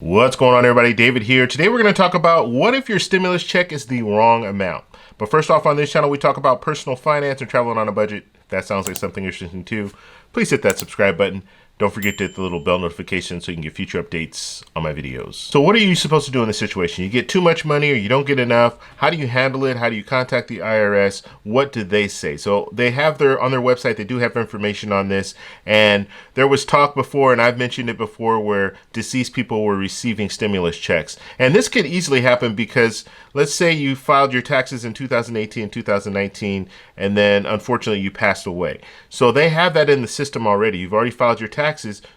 What's going on, everybody? David here. Today we're going to talk about what if your stimulus check is the wrong amount. But first off, on this channel, we talk about personal finance and traveling on a budget. If that sounds like something you're interested in too, please hit that subscribe button. Don't forget to hit the little bell notification so you can get future updates on my videos. So what are you supposed to do in this situation? You get too much money or you don't get enough. How do you handle it? How do you contact the IRS? What do they say? So they have on their website, they do have information on this. And there was talk before, and I've mentioned it before, where deceased people were receiving stimulus checks. And this could easily happen because let's say you filed your taxes in 2018, 2019, and then unfortunately you passed away. So they have that in the system already. You've already filed your taxes,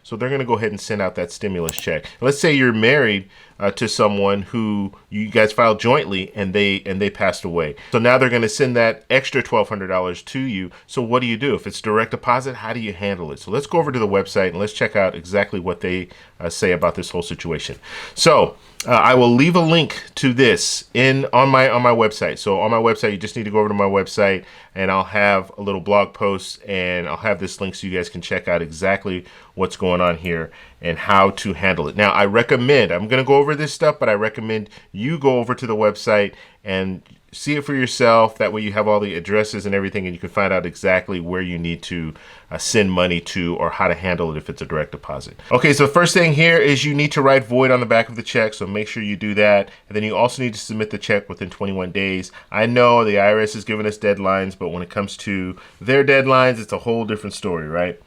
so they're going to go ahead and send out that stimulus check. Let's say you're married to someone who you guys filed jointly and they passed away. So now they're going to send that extra $1,200 to you. So what do you do? If it's direct deposit, how do you handle it? So let's go over to the website and let's check out exactly what they say about this whole situation. So I will leave a link to this on my website. So on my website, you just need to go over to my website and I'll have a little blog post and I'll have this link so you guys can check out exactly what's going on here and how to handle it. Now, I'm going to go over this stuff, but I recommend you go over to the website and see it for yourself. That way you have all the addresses and everything, and you can find out exactly where you need to send money to or how to handle it if it's a direct deposit. Okay, so the first thing here is you need to write void on the back of the check, so make sure you do that. And then you also need to submit the check within 21 days. I know the IRS has given us deadlines, but when it comes to their deadlines, it's a whole different story, right?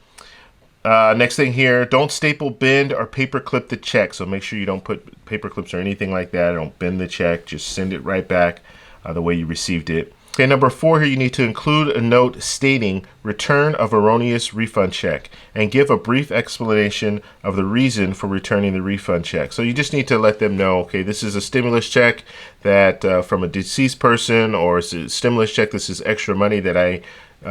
Next thing here, don't staple, bend, or paper clip the check. So make sure you don't put paper clips or anything like that. Don't bend the check. Just send it right back the way you received it. Okay, number 4 here, you need to include a note stating return of erroneous refund check and give a brief explanation of the reason for returning the refund check. So you just need to let them know, okay, this is a stimulus check that from a deceased person, or it's a stimulus check, this is extra money that I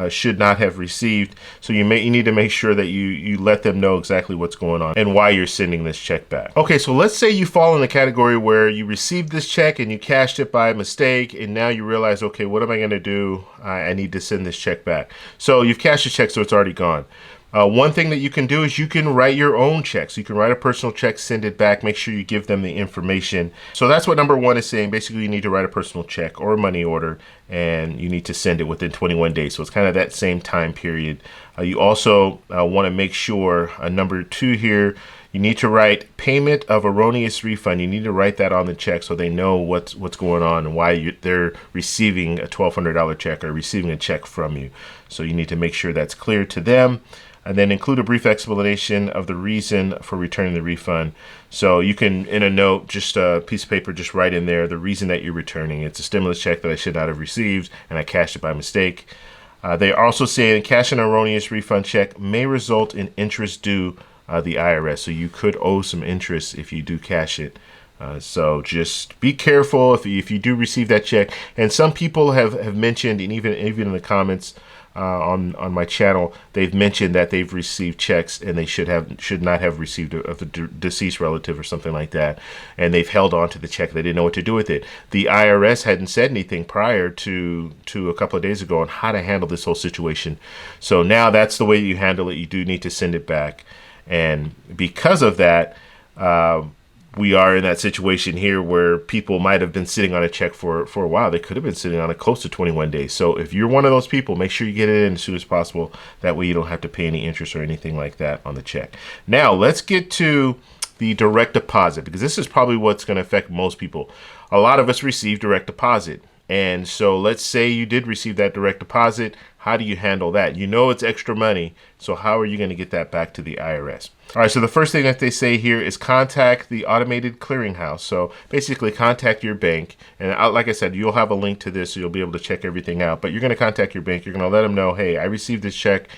should not have received. So you need to make sure that you let them know exactly what's going on and why you're sending this check back. Okay, so let's say you fall in the category where you received this check and you cashed it by mistake, and now you realize, okay, what am I going to do? I need to send this check back. So you've cashed the check, so it's already gone. One thing that you can do is you can write your own checks. You can write a personal check, send it back, make sure you give them the information. So that's what number 1 is saying. Basically, you need to write a personal check or a money order, and you need to send it within 21 days. So it's kind of that same time period. You also want to make sure, number 2 here, you need to write payment of erroneous refund. You need to write that on the check so they know what's going on and why they're receiving a $1,200 check or receiving a check from you. So you need to make sure that's clear to them. And then include a brief explanation of the reason for returning the refund. So you can, in a note, just a piece of paper, just write in there the reason that you're returning. It's a stimulus check that I should not have received, and I cashed it by mistake. They also say cash an erroneous refund check may result in interest due the IRS. So you could owe some interest if you do cash it. So just be careful if you do receive that check. And some people have mentioned, and even in the comments on my channel, they've mentioned that they've received checks and they should not have received of a deceased relative or something like that, and they've held on to the check. They didn't know what to do with it. The IRS hadn't said anything prior to a couple of days ago on how to handle this whole situation. So now that's the way you handle it. You do need to send it back, and because of that, we are in that situation here where people might have been sitting on a check for a while. They could have been sitting on it close to 21 days. So if you're one of those people, make sure you get it in as soon as possible. That way you don't have to pay any interest or anything like that on the check. Now let's get to the direct deposit, because this is probably what's going to affect most people. A lot of us receive direct deposit. And so let's say you did receive that direct deposit. How do you handle that? You know it's extra money, so how are you going to get that back to the IRS? All right, so the first thing that they say here is contact the automated clearinghouse. So basically contact your bank, and like I said, you'll have a link to this, so you'll be able to check everything out. But you're going to contact your bank. You're going to let them know, hey, I received this check,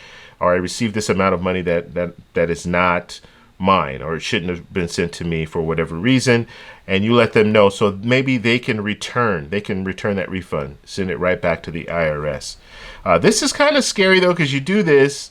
or I received this amount of money that is not mine, or it shouldn't have been sent to me for whatever reason, and you let them know, so maybe they can return that refund, send it right back to the IRS. This is kind of scary though, because you do this,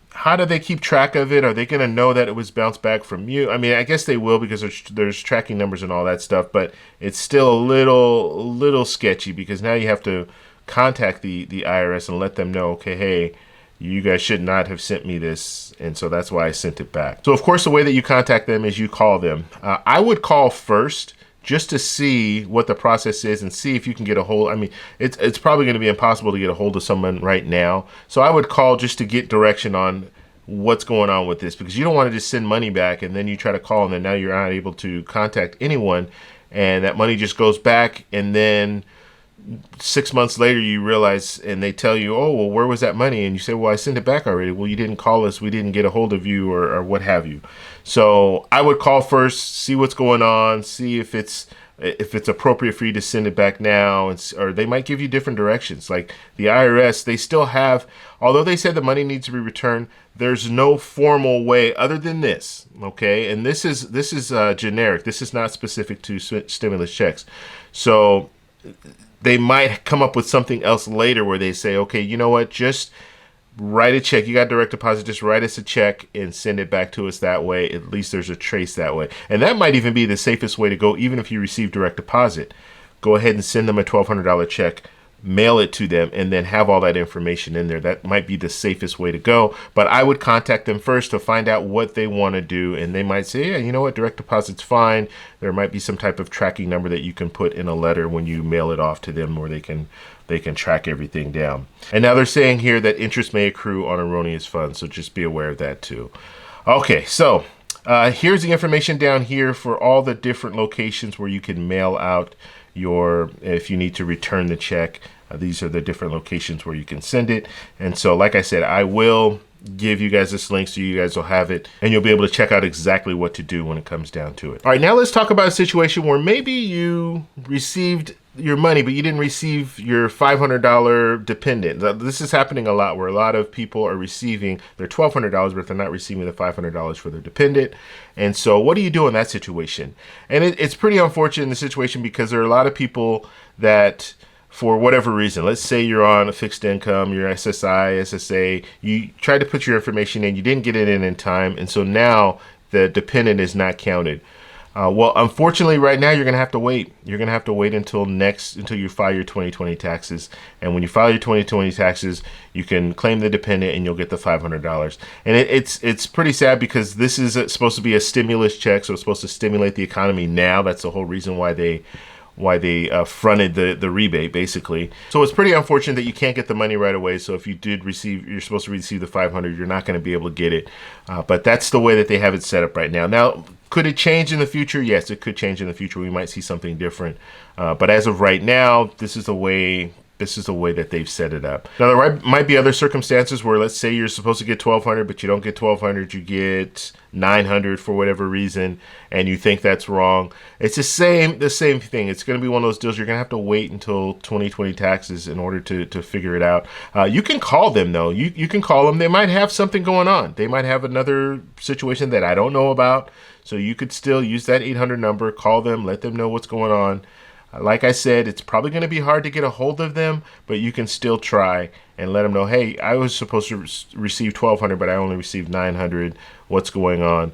how do they keep track of it? Are they going to know that it was bounced back from you? I mean, I guess they will, because there's tracking numbers and all that stuff, but it's still a little sketchy, because now you have to contact the IRS and let them know, okay, hey, you guys should not have sent me this, and so that's why I sent it back. So of course, the way that you contact them is you call them. I would call first just to see what the process is and see if you can get a hold. I mean, it's probably going to be impossible to get a hold of someone right now. So I would call just to get direction on what's going on with this, because you don't want to just send money back and then you try to call and then now you're not able to contact anyone, and that money just goes back, and then 6 months later you realize and they tell you, oh, well, where was that money? And you say, well, I sent it back already. Well, you didn't call us, we didn't get a hold of you, or what have you. So I would call first, see what's going on, see if it's appropriate for you to send it back now, or they might give you different directions. Like the IRS, they still have, although they said the money needs to be returned, there's no formal way other than this, okay? And this is generic. This is not specific to stimulus checks. So they might come up with something else later where they say, okay, you know what, just write a check. You got direct deposit, just write us a check and send it back to us that way. At least there's a trace that way. And that might even be the safest way to go, even if you receive direct deposit. Go ahead and send them a $1,200 check, mail it to them, and then have all that information in there. That might be the safest way to go. But I would contact them first to find out what they want to do. And they might say, yeah, you know what, direct deposit's fine. There might be some type of tracking number that you can put in a letter when you mail it off to them, where they can track everything down. And now they're saying here that interest may accrue on erroneous funds, so just be aware of that too. Okay, so here's the information down here for all the different locations where you can mail out if you need to return the check. These are the different locations where you can send it. And so, like I said, I will give you guys this link so you guys will have it, and you'll be able to check out exactly what to do when it comes down to it. All right, now let's talk about a situation where maybe you received your money, but you didn't receive your $500 dependent. This is happening a lot, where a lot of people are receiving their $1,200, but they're not receiving the $500 for their dependent. And so what do you do in that situation? And it's pretty unfortunate in the situation, because there are a lot of people that, for whatever reason, let's say you're on a fixed income, your SSI, SSA, you tried to put your information in, you didn't get it in time, and so now the dependent is not counted. Well, unfortunately, right now you're going to have to wait. You're going to have to wait until you file your 2020 taxes. And when you file your 2020 taxes, you can claim the dependent and you'll get the $500. And it's pretty sad, because this is supposed to be a stimulus check, so it's supposed to stimulate the economy now. That's the whole reason why they fronted the rebate, basically. So it's pretty unfortunate that you can't get the money right away. So if you did receive, you're supposed to receive the $500, you're not going to be able to get it. But that's the way that they have it set up right now. Now, could it change in the future? Yes, it could change in the future. We might see something different. But as of right now, this is the way that they've set it up. Now, there might be other circumstances where, let's say you're supposed to get $1,200, but you don't get $1,200, you get $900 for whatever reason, and you think that's wrong. It's the same thing. It's going to be one of those deals. You're going to have to wait until 2020 taxes in order to figure it out. You can call them, though. You can call them. They might have something going on. They might have another situation that I don't know about. So you could still use that 800 number, call them, let them know what's going on. Like I said, it's probably going to be hard to get a hold of them, but you can still try and let them know, hey, I was supposed to receive $1,200, but I only received $900. What's going on?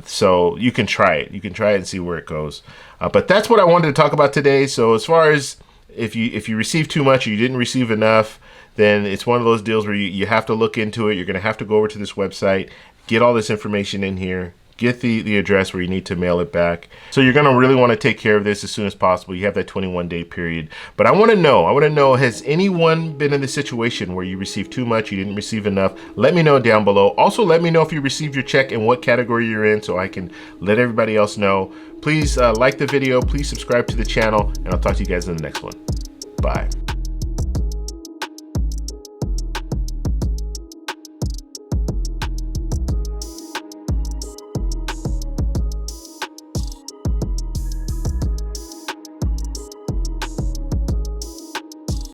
So you can try it. You can try it and see where it goes. But that's what I wanted to talk about today. So as far as if you receive too much or you didn't receive enough, then it's one of those deals where you have to look into it. You're going to have to go over to this website, get all this information in here, get the address where you need to mail it back. So you're going to really want to take care of this as soon as possible. You have that 21-day period. But I want to know, has anyone been in the situation where you received too much, you didn't receive enough? Let me know down below. Also, let me know if you received your check and what category you're in, so I can let everybody else know. Please like the video, please subscribe to the channel, and I'll talk to you guys in the next one. Bye.